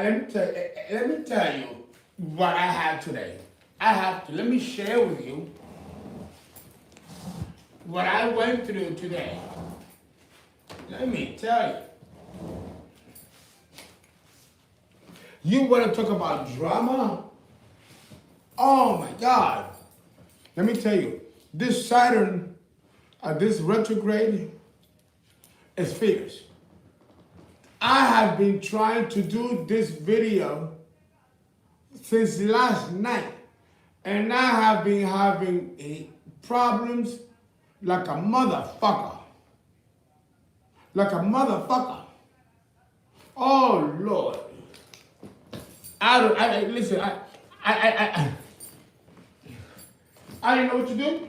let me tell you what I had today. Let me share with you what I went through today. Let me tell you. You want to talk about drama? Oh my God. Let me tell you, this Saturn, this retrograde is fierce. I have been trying to do this video since last night, and I have been having problems like a motherfucker. Like a motherfucker. Oh Lord. Listen, I didn't know what to do.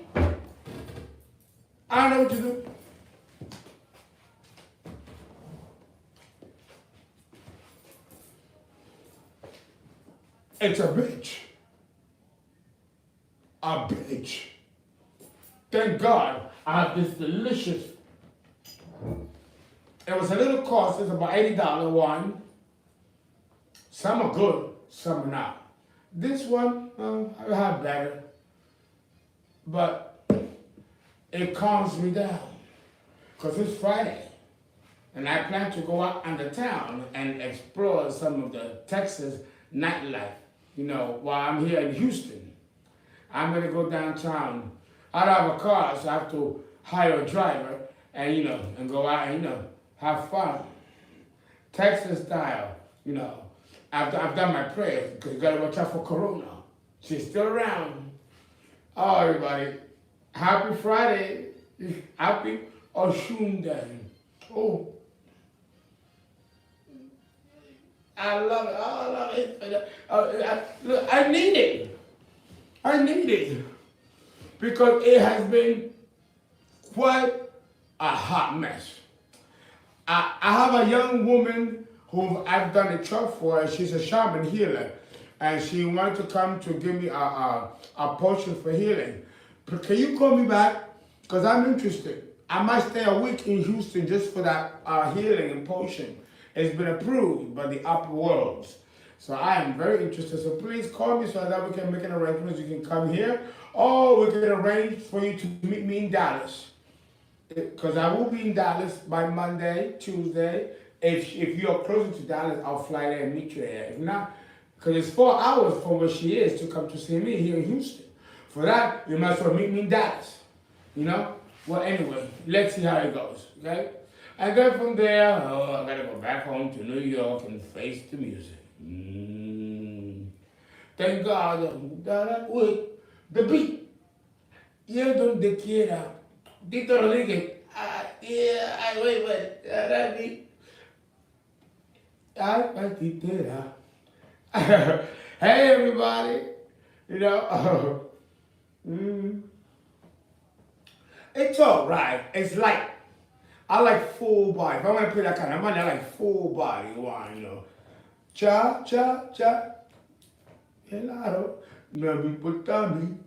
I don't know what to do. It's a bitch. A bitch. Thank God I have this delicious. It was a little cost. It's about $80 wine. Some are good, some are not. This one, I have better. But it calms me down. Because it's Friday. And I plan to go out on the town and explore some of the Texas nightlife. You know, while I'm here in Houston. I'm going to go downtown. I don't have a car, so I have to hire a driver and, you know, and go out and, you know, have fun. Texas style, you know. I've done my prayers because you got to watch out for Corona. She's still around. Oh, everybody. Happy Friday. Happy Oshunday. Oh. I love it. Oh, I love it. Look, I need it. I need it. Because it has been quite a hot mess. I have a young woman whom I've done a chart for. She's a shaman healer. And she wanted to come to give me a potion for healing. But can you call me back? Because I'm interested. I might stay a week in Houston just for that healing and potion. It's been approved by the upper worlds. So I am very interested. So please call me so that we can make an arrangement. You can come here. Or we can arrange for you to meet me in Dallas. Because I will be in Dallas by Monday, Tuesday. If you're closer to Dallas, I'll fly there and meet you there. If not, because it's 4 hours from where she is to come to see me here in Houston. For that, you might as well meet me in Dallas. You know? Well, anyway, let's see how it goes. Okay? And then from there, I gotta go back home to New York and face the music. Thank God that with the beat. You donde quiera. Tito Rodriguez. Wait. That beat. Titera. Hey, everybody. You know, it's all right. It's like, I like full body. If I want to play that kind of money, I like full body wine, you know. Cha, cha, cha. Helado. No me importa me.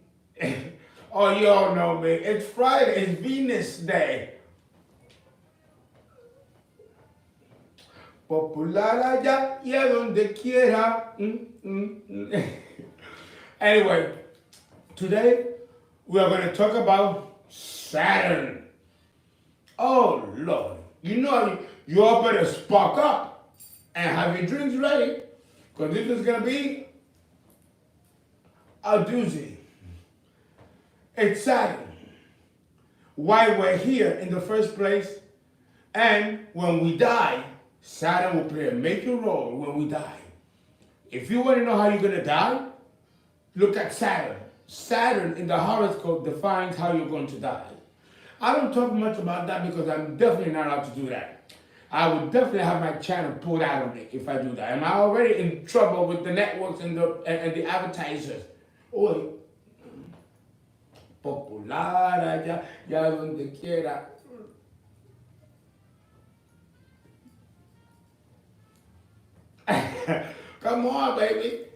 Oh, you all know me. It's Friday. It's Venus Day. Popular allá y a donde quiera. Anyway, today we are going to talk about Saturn. Oh, Lord. You know, you all better spark up and have your drinks ready because this is going to be a doozy. It's Saturn. Why we're here in the first place. And when we die, Saturn will play a major role when we die. If you want to know how you're going to die, look at Saturn. Saturn in the horoscope defines how you're going to die. I don't talk much about that because I'm definitely not allowed to do that. I would definitely have my channel pulled out of it if I do that. Am I already in trouble with the networks and the advertisers? Oh, popular allá, ya donde quiera. Come on, baby.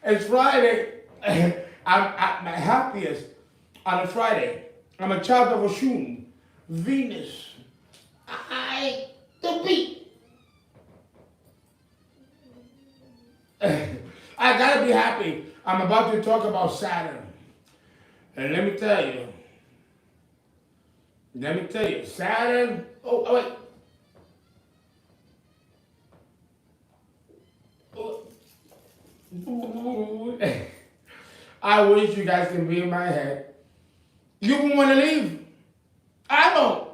It's Friday. I'm at my happiest on a Friday. I'm a child of Oshun, Venus. The beat. I gotta be happy. I'm about to talk about Saturn. And let me tell you, Saturn, oh wait. I wish you guys can be in my head. You wouldn't want to leave. I don't.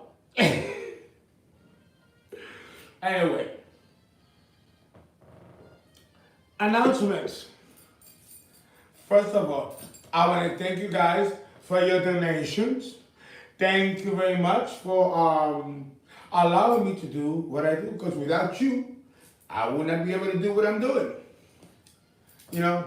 Anyway, announcements. First of all, I want to thank you guys for your donations. Thank you very much for allowing me to do what I do. Because without you, I would not be able to do what I'm doing. You know?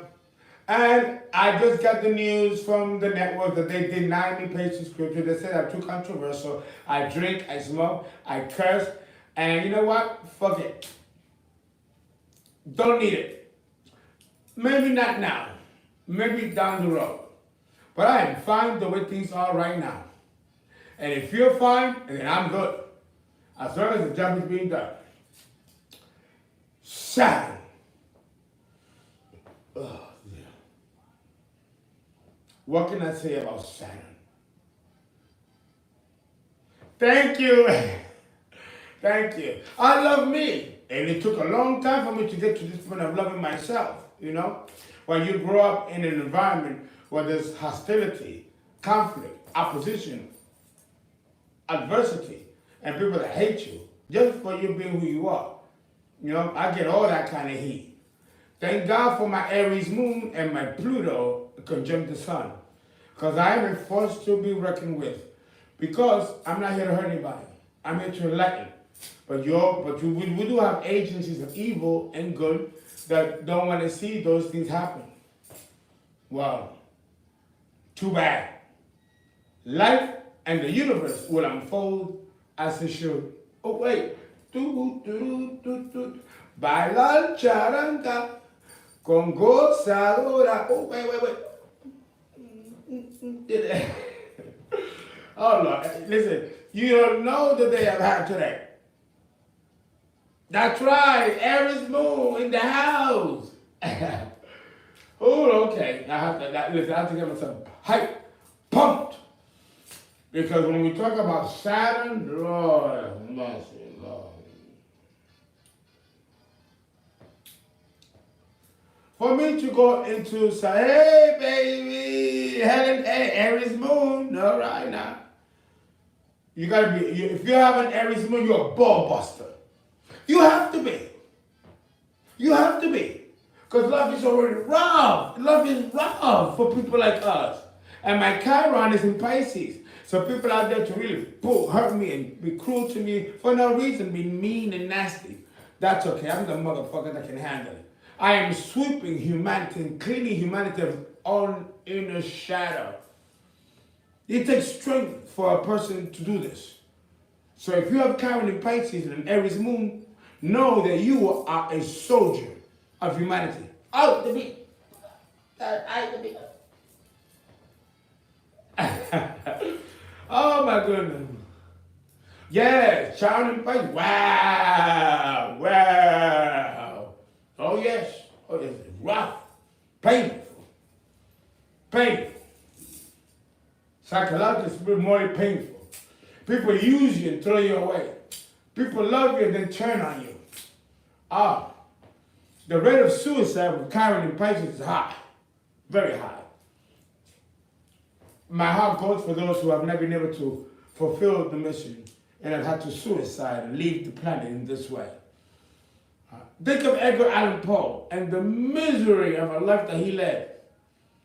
And I just got the news from the network that they denied me paid subscription. They said I'm too controversial. I drink, I smoke, I curse. And you know what? Fuck it. Don't need it. Maybe not now. Maybe down the road. But I am fine the way things are right now. And if you're fine, then I'm good. As long as the job is being done. Saturn. Oh, yeah. What can I say about Saturn? Thank you. Thank you. I love me. And it took a long time for me to get to this point of loving myself, you know? When you grow up in an environment where there's hostility, conflict, opposition, adversity, and people that hate you, just for you being who you are. You know, I get all that kind of heat. Thank God for my Aries moon and my Pluto conjunct the sun. Because I am a force to be reckoned with. Because I'm not here to hurt anybody. I'm here to enlighten. But we do have agencies of evil and good that don't want to see those things happen. Well, too bad. Life and the universe will unfold as it should. Oh, wait. Baila charanga con gozadora. Oh, wait. Oh, Lord. Listen, you don't know the day I've had today. That's right. Aries moon in the house. Oh, okay. Listen, I have to get myself hyped, pumped. Because when we talk about Saturn, Lord, mercy, Lord. For me to go into say, hey, baby, Helen, hey, Aries moon, all right now. You gotta be, if you have an Aries moon, you're a ball buster. You have to be. You have to be. Because love is already rough. Love is rough for people like us. And my Chiron is in Pisces. So people out there to really hurt me and be cruel to me for no reason, be mean and nasty. That's okay. I'm the motherfucker that can handle it. I am sweeping humanity and cleaning humanity of own inner shadow. It takes strength for a person to do this. So if you have Chiron in Pisces and an Aries moon, know that you are a soldier of humanity. Out the beat. Out the beat. Oh my goodness. Yes, Chiron in Pisces. Wow. Oh yes. Rough. Painful. Psychologically, more painful. People use you and throw you away. People love you and then turn on you. The rate of suicide with Chiron in Pisces is high. Very high. My heart goes for those who have never been able to fulfill the mission and have had to suicide and leave the planet in this way. Think of Edgar Allan Poe and the misery of a life that he led.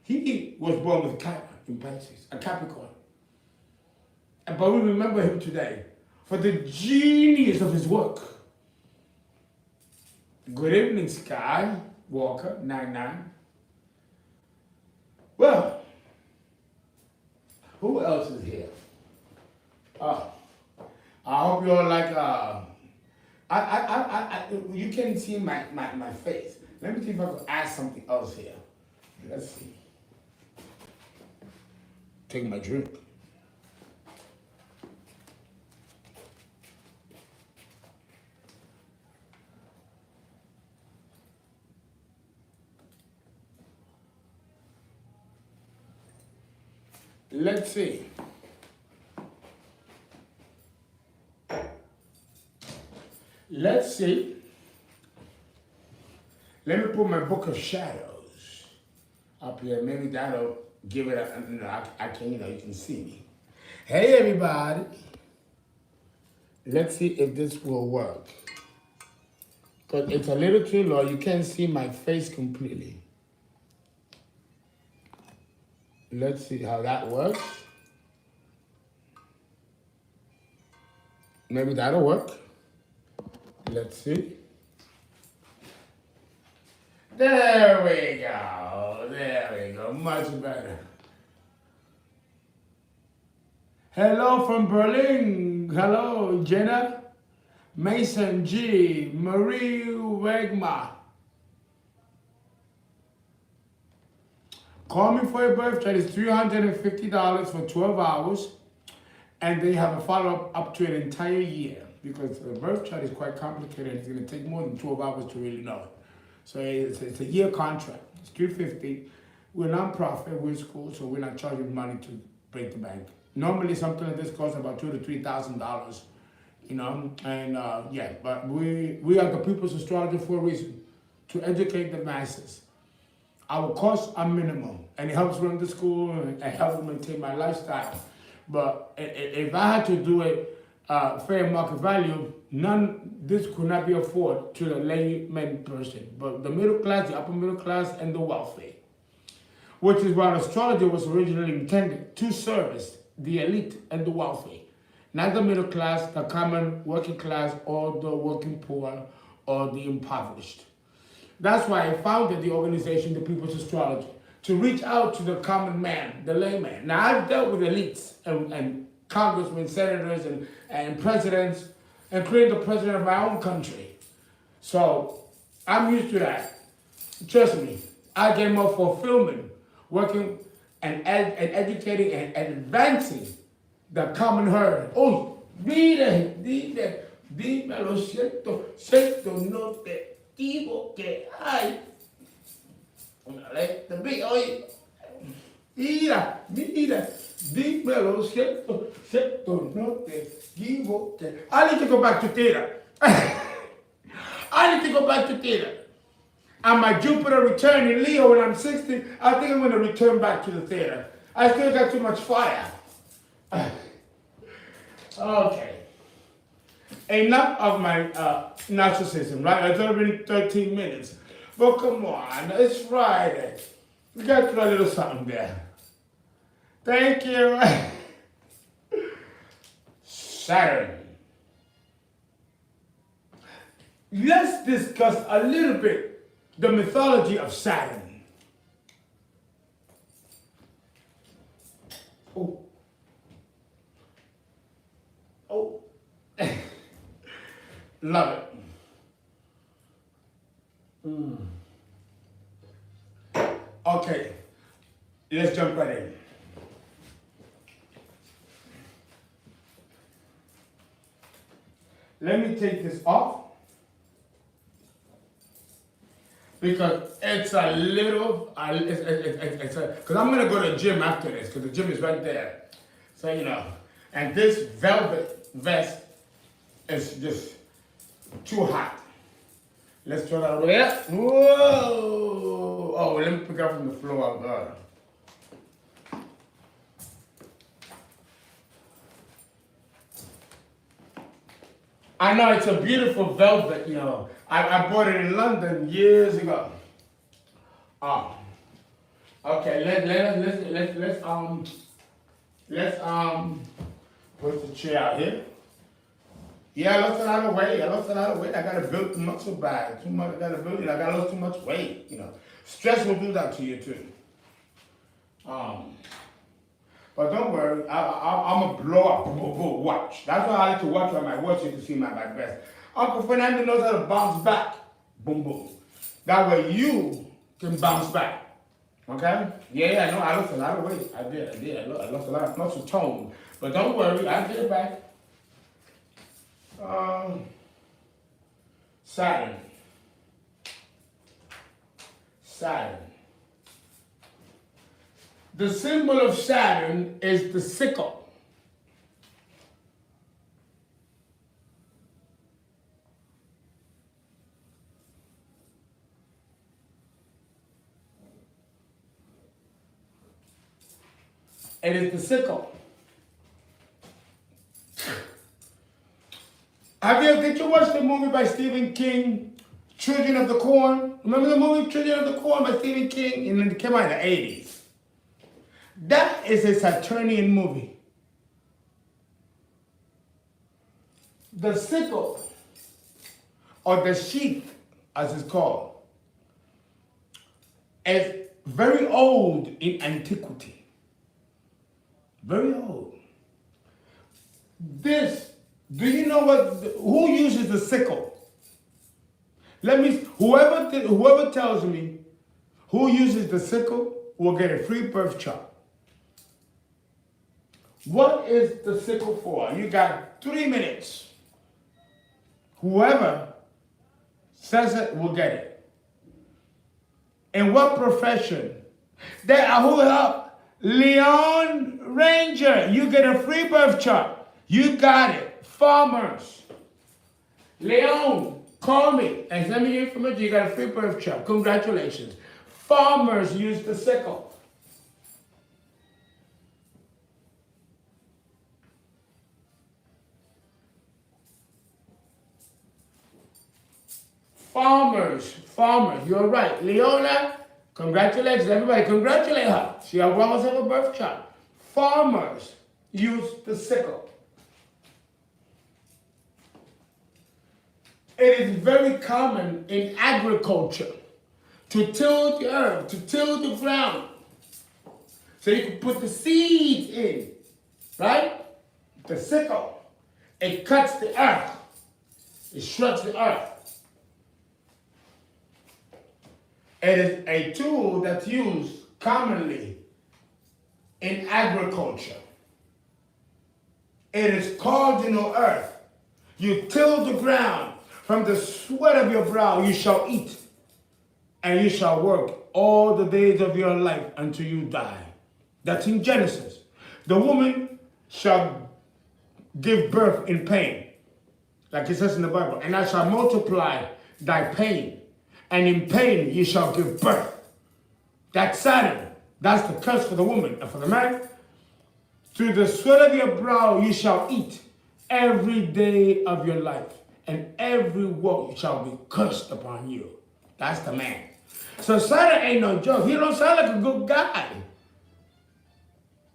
He was born with Chiron in Pisces, a Capricorn. But we remember him today for the genius of his work. Good evening, Sky Walker 99. Well, who else is here? I hope you all like. You can't see my face. Let me see if I can add something else here. Let's see. Take my drink. Let's see. Let's see. Let me put my book of shadows up here. Maybe that'll give it a, I can, you can see me. Hey, everybody. Let's see if this will work. Because it's a little too low. You can't see my face completely. Let's see how that works. Maybe that'll work. Let's see. There we go. There we go. Much better. Hello from Berlin. Hello, Jenna. Mason G. Marie Wegma. Call me for your birth chart. It's $350 for 12 hours. And they have a follow-up up to an entire year. Because the birth chart is quite complicated. It's going to take more than 12 hours to really know it. So it's a year contract. It's $350. We're non-profit. We're in school, so we're not charging money to break the bank. Normally, something like this costs about $2,000 to $3,000. And yeah, but we are the People's Astrologer for a reason, to educate the masses. Our costs are minimal, and it helps run the school and it helps maintain my lifestyle. But if I had to do it fair market value, this could not be afforded to the layman person, but the middle class, the upper middle class, and the wealthy. Which is what astrology was originally intended to service, the elite and the wealthy. Not the middle class, the common working class, or the working poor, or the impoverished. That's why I founded the organization, the People's Astrology, to reach out to the common man, the layman. Now, I've dealt with elites and congressmen, senators, and presidents, including the president of my own country. So I'm used to that. Trust me, I get more fulfillment working and educating and advancing the common herd. Oh, mire, lo siento, no te equivoques. Ay, the big, oye, mira, dímelo, cierto, no te equivoques. I need to go back to theater. I need to go back to theater. And my Jupiter return in Leo when I'm 60, I think I'm going to return back to the theater. I still got too much fire. Okay. Enough of my narcissism, right? It's already 13 minutes. But come on, it's Friday. We got to put a little something there. Thank you. Saturn. Let's discuss a little bit the mythology of Saturn. Oh. Oh. Love it. Okay, let's jump right in. Let me take this off because it's a little, because I'm going to go to the gym after this because the gym is right there. So, and this velvet vest is just too hot. Let's turn that over there. Whoa! Oh, let me pick up from the floor. I know it's a beautiful velvet, I bought it in London years ago. Okay, let's put the chair out here. Yeah, I lost a lot of weight. I got to build the muscle back. I lost too much weight. Stress will do that to you too. But don't worry, I'm gonna blow up. Watch. That's why I like to watch on my watch. You can see my best. Uncle Fernando knows how to bounce back. Boom, boom. That way you can bounce back. Okay? Yeah, I know. I lost a lot of weight. I did. I lost a lot of muscle tone. But don't worry, I'll get it back. Saturn. The symbol of Saturn is the sickle. It is the sickle. Did you watch the movie by Stephen King, Children of the Corn? Remember the movie Children of the Corn by Stephen King? And it came out in the 80s. That is a Saturnian movie. The sickle, or the sheath, as it's called, is very old in antiquity. Very old. Do you know who uses the sickle? Whoever tells me who uses the sickle will get a free birth chart. What is the sickle for? You got 3 minutes. Whoever says it will get it. In what profession? Who help? Leon Ranger. You get a free birth chart. You got it. Farmers. Leon, call me and send me your information. You got a free birth chart. Congratulations. Farmers use the sickle. Farmers, you're right. Leona, congratulations. Everybody, congratulate her. She has a birth chart. Farmers use the sickle. It is very common in agriculture to till the earth, to till the ground. So you can put the seeds in, right? The sickle. It cuts the earth. It shreds the earth. It is a tool that's used commonly in agriculture. It is called earth. You till the ground. From the sweat of your brow you shall eat, and you shall work all the days of your life until you die. That's in Genesis. The woman shall give birth in pain, like it says in the Bible, and I shall multiply thy pain, and in pain you shall give birth. That's Saturn. That's the curse for the woman. And for the man, through the sweat of your brow you shall eat every day of your life, and every work shall be cursed upon you. That's the man. So Saturn ain't no joke. He don't sound like a good guy.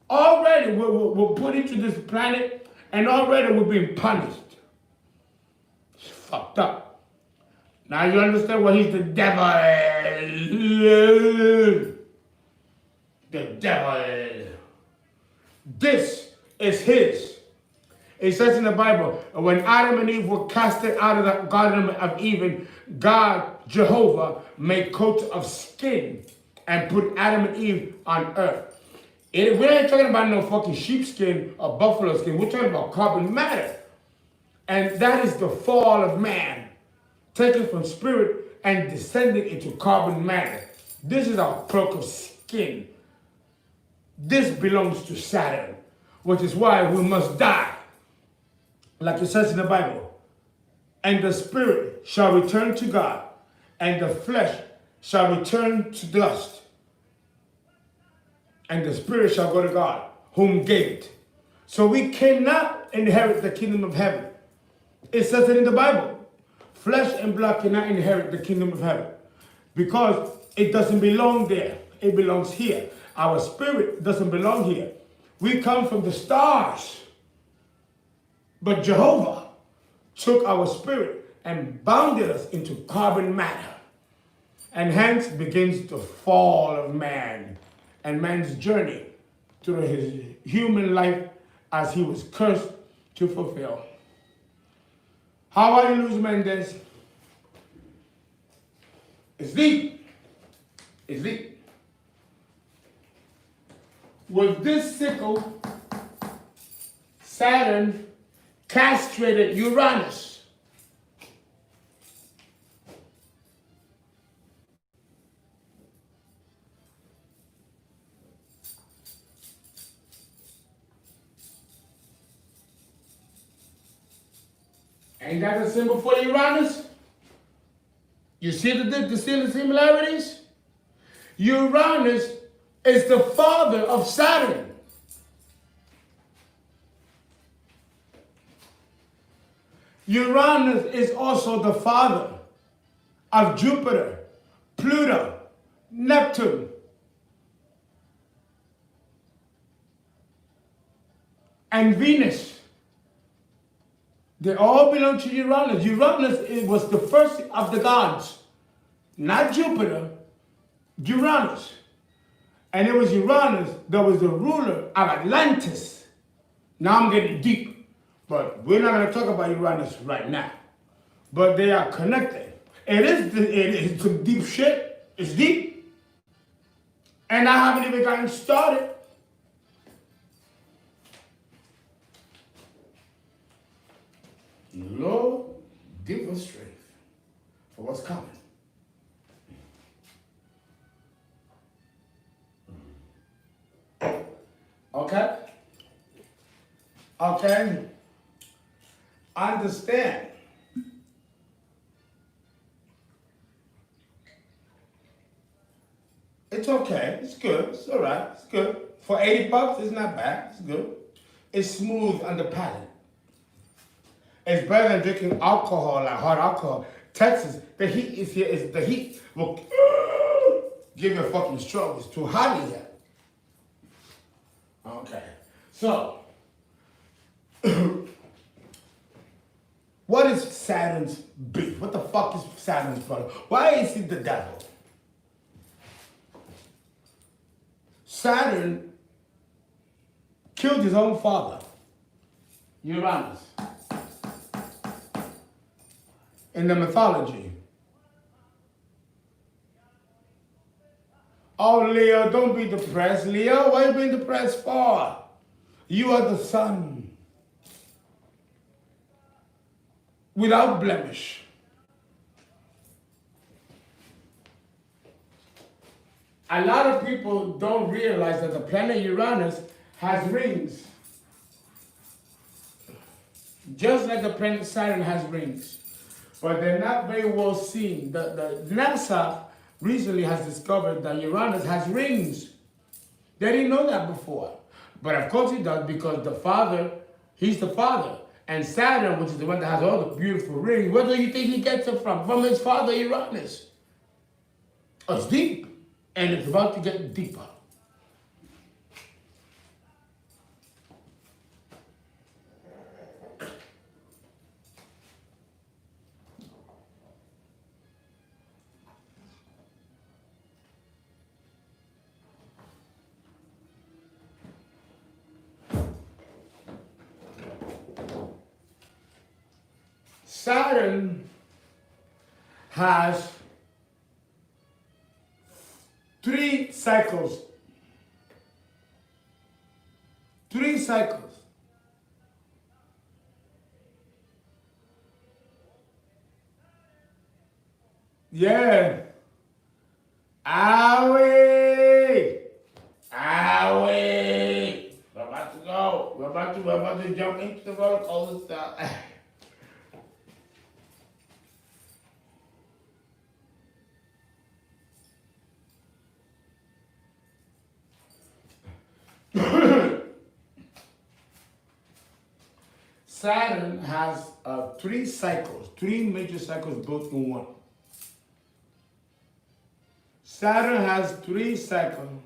Already we're put into this planet, and already we're being punished. It's fucked up. Now you understand why he's the devil. The devil. This is his. It says in the Bible, when Adam and Eve were casted out of the Garden of Eden, God, Jehovah, made coats of skin and put Adam and Eve on earth. We ain't talking about no fucking sheepskin or buffalo skin. We're talking about carbon matter. And that is the fall of man, taken from spirit and descending into carbon matter. This is our cloak of skin. This belongs to Saturn, which is why we must die. Like it says in the Bible, and the spirit shall return to God, and the flesh shall return to dust, and the spirit shall go to God, whom gave it. So we cannot inherit the kingdom of heaven. It says it in the Bible. Flesh and blood cannot inherit the kingdom of heaven because it doesn't belong there. It belongs here. Our spirit doesn't belong here. We come from the stars. But Jehovah took our spirit and bounded us into carbon matter. And hence begins the fall of man and man's journey through his human life as he was cursed to fulfill. How are you, Luz Mendez? It's deep. It's deep. With this sickle, Saturn castrated Uranus. Ain't that the symbol for Uranus? You see the similarities? Uranus is the father of Saturn. Uranus is also the father of Jupiter, Pluto, Neptune, and Venus. They all belong to Uranus. Uranus was the first of the gods, not Jupiter, Uranus. And it was Uranus that was the ruler of Atlantis. Now I'm getting deep, but we're not going to talk about Uranus right now. But they are connected. It's some deep shit. It's deep. And I haven't even gotten started. Lord, give us strength for what's coming. Okay? Okay? Understand. It's okay. It's good. It's all right. It's good. For $80, it's not bad. It's good. It's smooth on the palate. It's better than drinking alcohol, like hard alcohol. Texas, the heat is here. The heat will give you a fucking stroke. It's too hot in here. Okay. So, what is Saturn's beef? What the fuck is Saturn's problem? Why is he the devil? Saturn killed his own father, Uranus, in the mythology. Oh, Leo, don't be depressed. Leo, why are you being depressed for? You are the sun, without blemish. A lot of people don't realize that the planet Uranus has rings. Just like the planet Saturn has rings. But they're not very well seen. The NASA recently has discovered that Uranus has rings. They didn't know that before. But of course he does, because the father, he's the father. And Saturn, which is the one that has all the beautiful rings, where do you think he gets it from? From his father Uranus. Oh, it's deep. And it's about to get deeper. Saturn has 3 cycles. 3 cycles. Yeah. Owie! Owie! We're about to go. We're about to jump into the roller coaster stuff. Saturn has 3 cycles, 3 major cycles built in one. Saturn has 3 cycles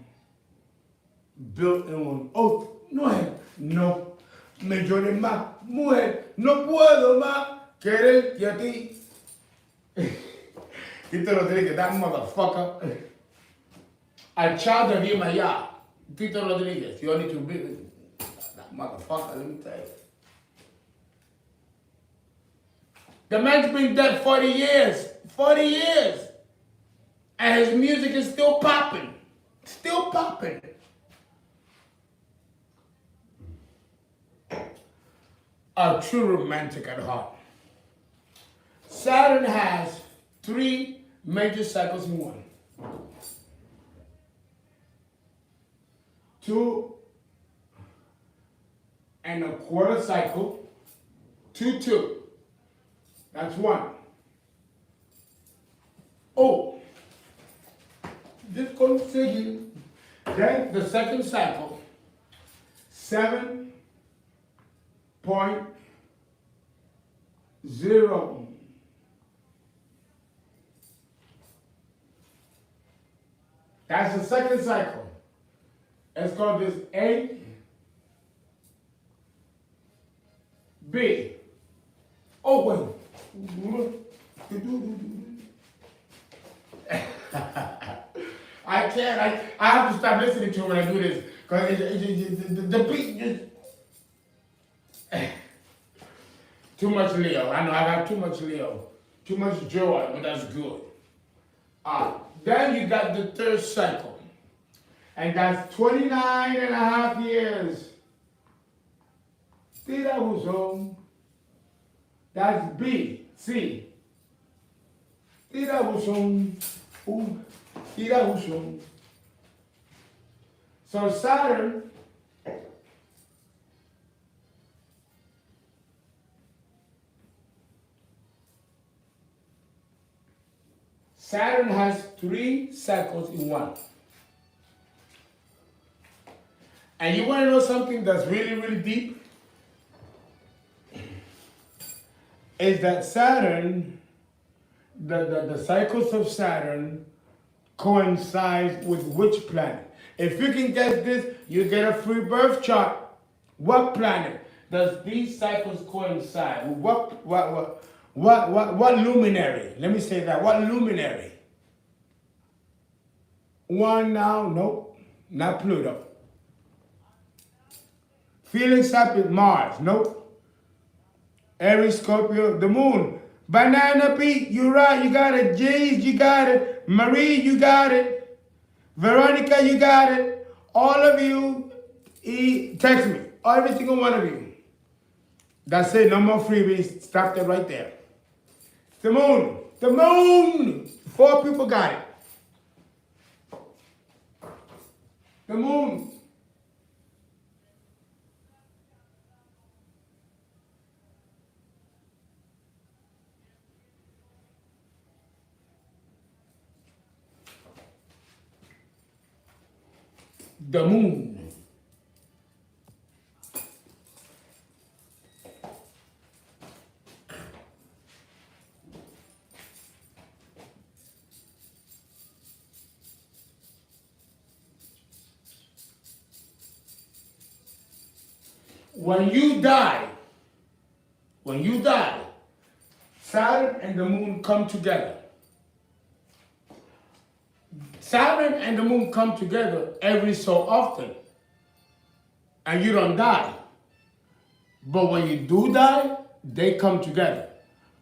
built in one. Oh, no, me llores más, mujer, no puedo más quererte a ti. Tito Rodriguez, that motherfucker. A child of him, yeah. Tito Rodriguez, you need to be that motherfucker, let me tell you. The man's been dead 40 years. 40 years. And his music is still popping. Still popping. A true romantic at heart. Saturn has 3 major cycles in one. 2 1/4 cycle. 2-2. That's one. Oh, this continue. Then the second cycle, 7.0. That's the second cycle. Let's call this A, B. Oh, wait. I can't. I have to stop listening to it when I do this. Because the beat just... Too much Leo. I know I got too much Leo. Too much joy, but that's good. Then you got the third cycle. And that's 29 and a half years. See, that was home. That's B, C. See, that was home. Ooh, see, that was home. So Saturn has 3 cycles in one. And you want to know something that's really, really deep? Is that Saturn, the cycles of Saturn coincide with which planet? If you can guess this, you get a free birth chart. What planet does these cycles coincide with? What luminary? Let me say that. What luminary? One now? Nope. Not Pluto. Felix happy, Mars. Nope. Aries, Scorpio, the moon. Banana Pete, you're right. You got it. Jays, you got it. Marie, you got it. Veronica, you got it. All of you, text me. Every single one of you. That's it. No more freebies. Stop that right there. The moon. The moon. 4 people got it. The moon. The moon. When you die, Saturn and the moon come together. Saturn and the moon come together every so often, and you don't die. But when you do die, they come together.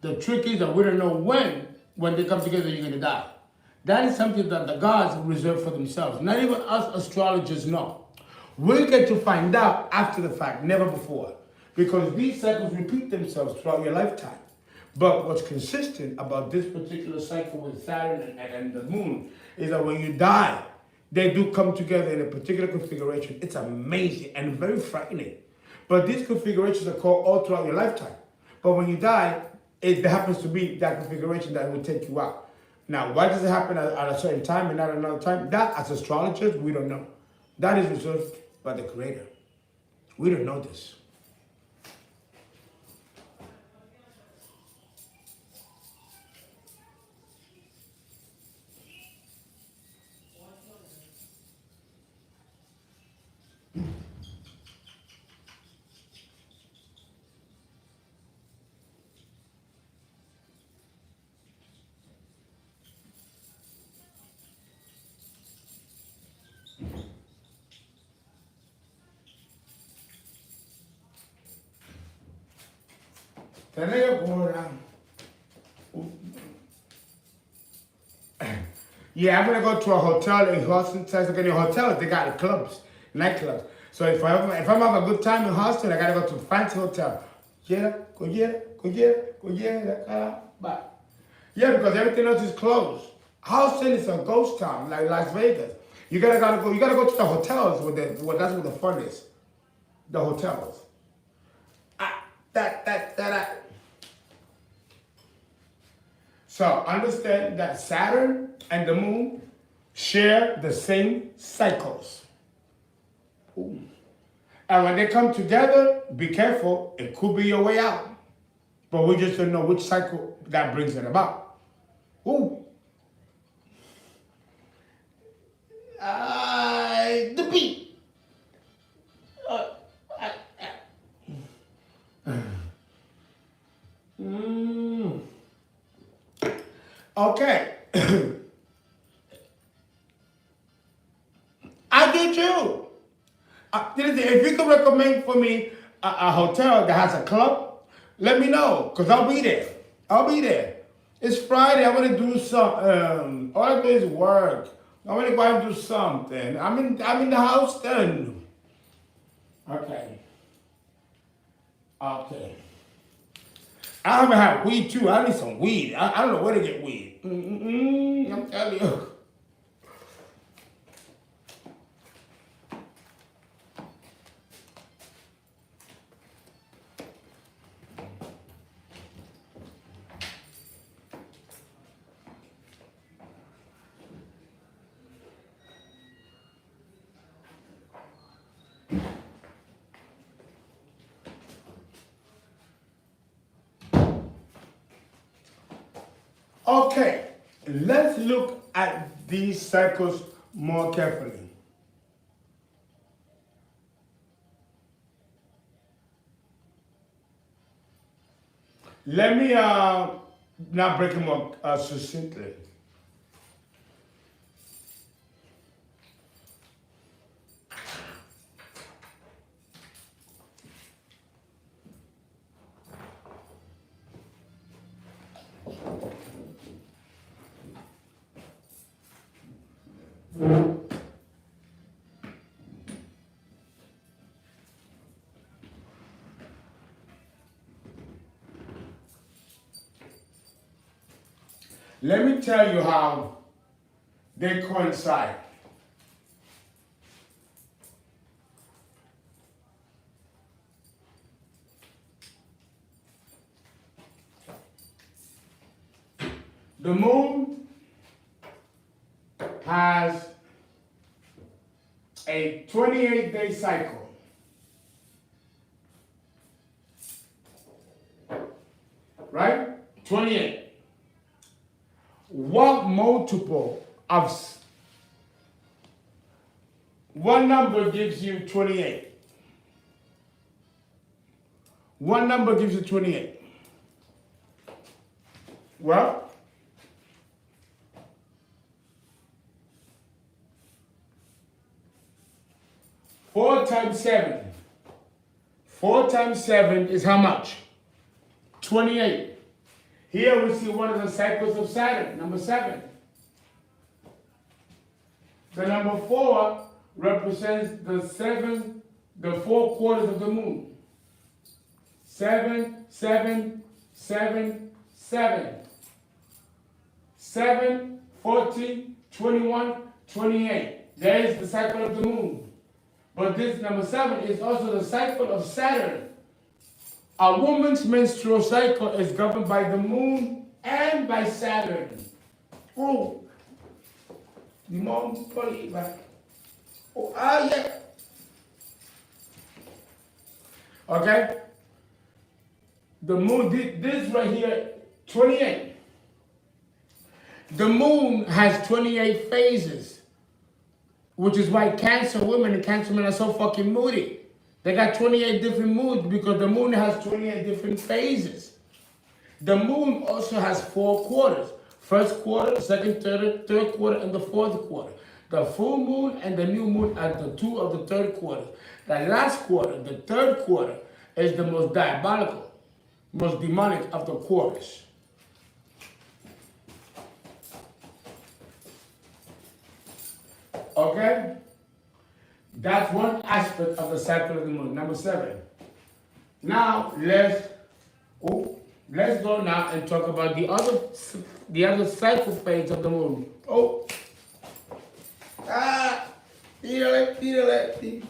The trick is that we don't know when they come together, you're going to die. That is something that the gods reserve for themselves. Not even us astrologers know. We'll get to find out after the fact, never before. Because these cycles repeat themselves throughout your lifetime. But what's consistent about this particular cycle with Saturn and the moon is that when you die, they do come together in a particular configuration. It's amazing and very frightening. But these configurations are called all throughout your lifetime. But when you die, it happens to be that configuration that will take you out. Now, why does it happen at a certain time and not another time? That, as astrologers, we don't know. That is reserved by the Creator. We don't know this. Yeah, I'm gonna go to a hotel in Houston, Texas. In hotels, they got clubs, nightclubs. So if I'm having a good time in Houston, I gotta go to a fancy hotel. Yeah, because everything else is closed. Houston is a ghost town, like Las Vegas. You gotta go to the hotels that's where the fun is. The hotels. So understand that Saturn and the moon share the same cycles. Ooh. And when they come together, be careful, it could be your way out. But we just don't know which cycle that brings it about. Ooh. The beat. Okay. I do too. If you could recommend for me a hotel that has a club, let me know, because I'll be there. I'll be there. It's Friday. I want to do some. All I do is work. I want to go out and do something. I'm in the house then. Okay. Okay. I haven't had weed too. I need some weed. I don't know where to get weed. I'm telling you. Okay, let's look at these cycles more carefully. Let me now break them up succinctly. Let me tell you how they coincide. The moon has a 28-day cycle. Right? 28. What multiple of what number gives you 28? What number gives you 28? Well, four times 7. 4 times 7 is how much? 28. Here we see one of the cycles of Saturn, number 7. The number 4 represents the 4 quarters of the moon. 7, 7, 7, 7. 7, 14, 21, 28. There is the cycle of the moon. But this number 7 is also the cycle of Saturn. A woman's menstrual cycle is governed by the moon and by Saturn. Oh, the mom believe that. Oh, yeah. Okay? The moon, this right here, 28. The moon has 28 phases, which is why Cancer women and Cancer men are so fucking moody. They got 28 different moods because the moon has 28 different phases. The moon also has 4 quarters. First quarter, second, third quarter, and the fourth quarter. The full moon and the new moon are the 2 of the third quarter. The last quarter, the third quarter, is the most diabolical, most demonic of the quarters. Okay? That's one aspect of the cycle of the moon, number 7. Now let's go now and talk about the other cycle phase of the moon. Tírale.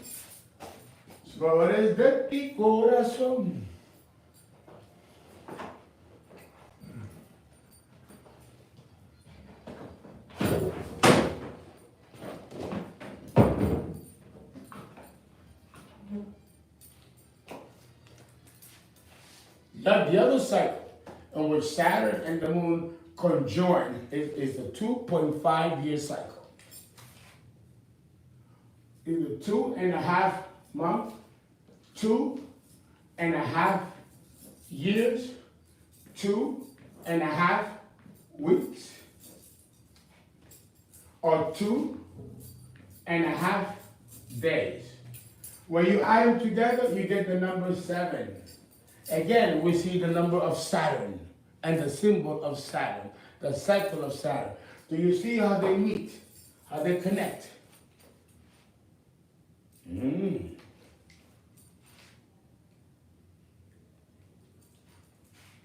Flores de mi corazón. That's the other cycle in which Saturn and the moon conjoin is a 2.5-year cycle. Either 2.5 months, 2.5 years, 2.5 weeks, or 2.5 days. When you add them together, you get the number 7. Again, we see the number of Saturn and the symbol of Saturn, the cycle of Saturn. Do you see how they meet, how they connect?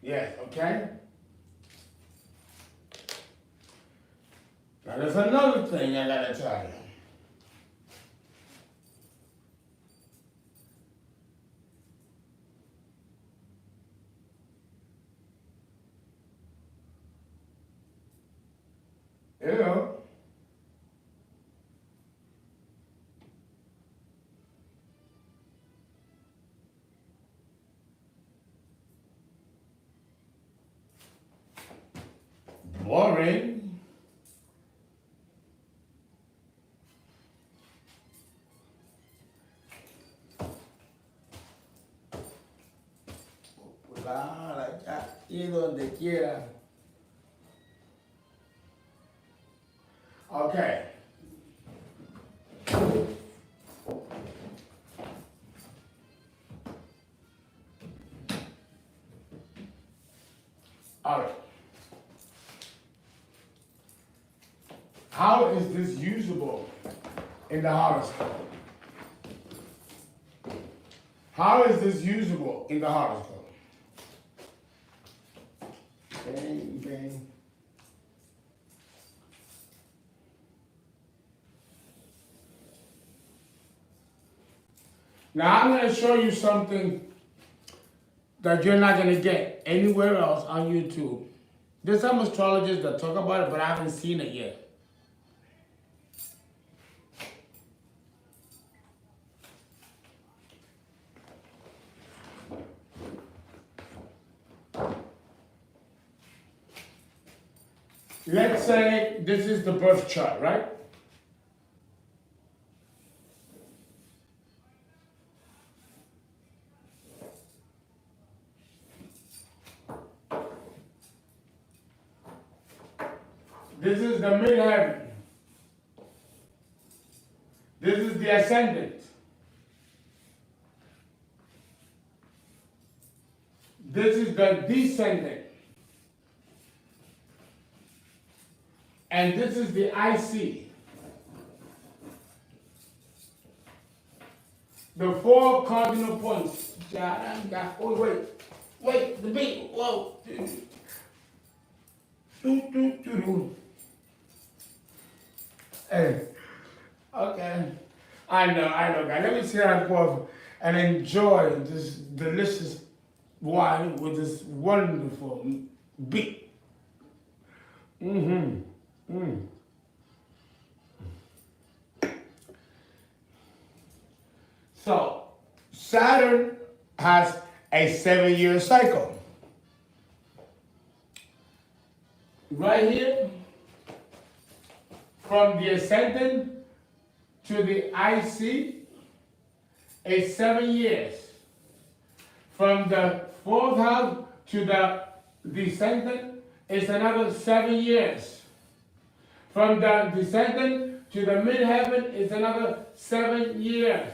Yes, okay? Now there's another thing I gotta tell you. Yeah. Boring. Y donde quiera. Okay. All right. How is this usable in the horoscope? How is this usable in the horoscope? Bang, bang. Now I'm going to show you something that you're not going to get anywhere else on YouTube. There's some astrologers that talk about it, but I haven't seen it yet. Let's say this is the birth chart, right? This is the midheaven. This is the ascendant. This is the descendant. And this is the IC. The 4 cardinal points. Oh, wait, the big, whoa. Hey, okay. I know, guys. Let me sit down for and enjoy this delicious wine with this wonderful beat. So, Saturn has a 7-year cycle. Right here, from the ascendant to the IC, is 7 years. From the 4th house to the descendant is another 7 years. From the descendant to the midheaven is another 7 years.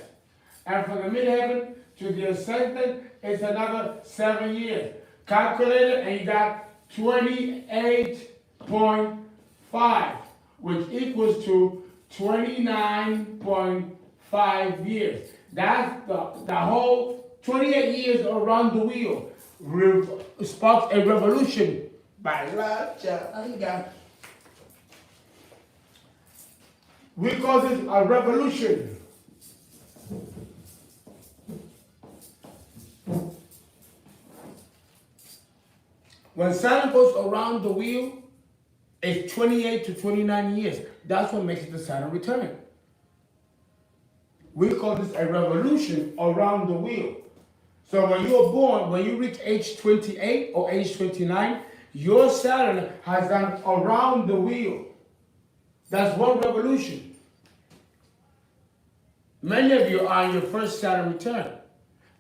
And from the midheaven to the ascendant is another 7 years. Calculate it and you got 28.5, which equals to 29.5 years. That's the whole 28 years around the wheel. Sparks a revolution by we call this a revolution. When Saturn goes around the wheel, it's 28 to 29 years. That's what makes it the Saturn return. We call this a revolution around the wheel. So when you were born, when you reach age 28 or age 29, your Saturn has gone around the wheel. That's one revolution. Many of you are on your first Saturn return.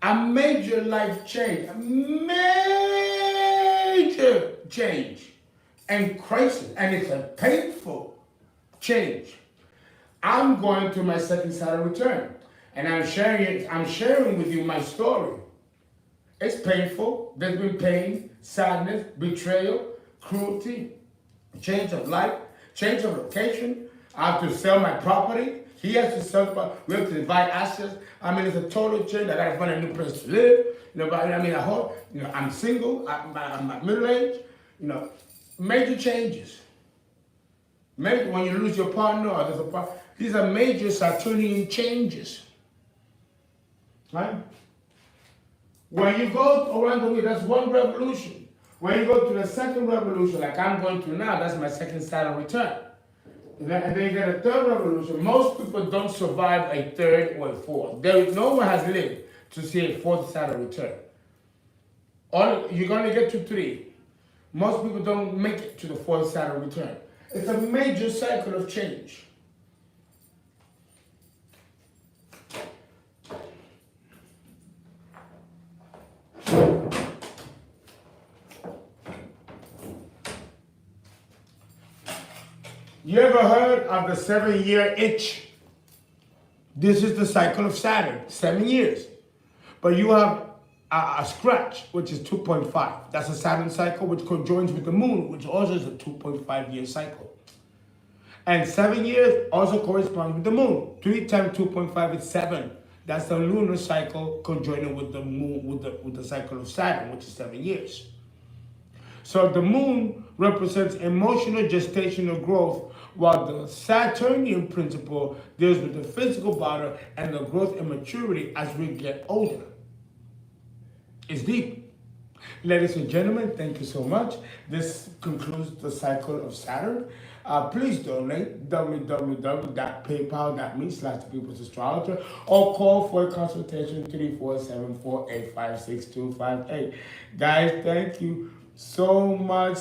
A major life change, a major change and crisis, and it's a painful change. I'm going through my second Saturn return, and I'm sharing with you my story. It's painful. There's been pain, sadness, betrayal, cruelty, change of life, change of location. I have to sell my property. He has to sell, we have to divide assets. I mean, it's a total change. I gotta find a new place to live. I'm single. I'm middle-aged. Major changes. Maybe when you lose your partner or there's a partner, these are major Saturnian changes. Right? When you go around the wheel, that's one revolution. When you go to the second revolution, like I'm going to now, that's my second Saturn return. And then you get a third revolution. Most people don't survive a third or a fourth. No one has lived to see a fourth Saturn return. You're going to get to 3. Most people don't make it to the fourth Saturn return. It's a major cycle of change. You ever heard of the 7-year itch? This is the cycle of Saturn, 7 years. But you have a scratch, which is 2.5. That's a Saturn cycle, which conjoins with the moon, which also is a 2.5-year cycle. And 7 years also corresponds with the moon. 3 times 2.5 is 7. That's the lunar cycle conjoining with the moon, with the cycle of Saturn, which is 7 years. So the moon represents emotional gestational growth, while the Saturnian principle deals with the physical body and the growth and maturity as we get older. It's deep. Ladies and gentlemen, thank you so much. This concludes the cycle of Saturn. Please donate www.paypal.me/thepeoplesastrologer or call for a consultation 3474-856-258. Guys, thank you so much.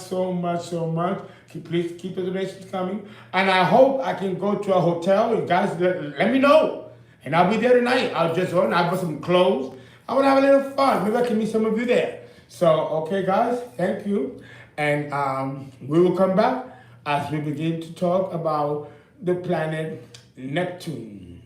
Please keep the donations coming. And I hope I can go to a hotel. You guys, let me know. And I'll be there tonight. I'll put some clothes. I want to have a little fun. Maybe I can meet some of you there. So, okay, guys, thank you. And we will come back as we begin to talk about the planet Neptune.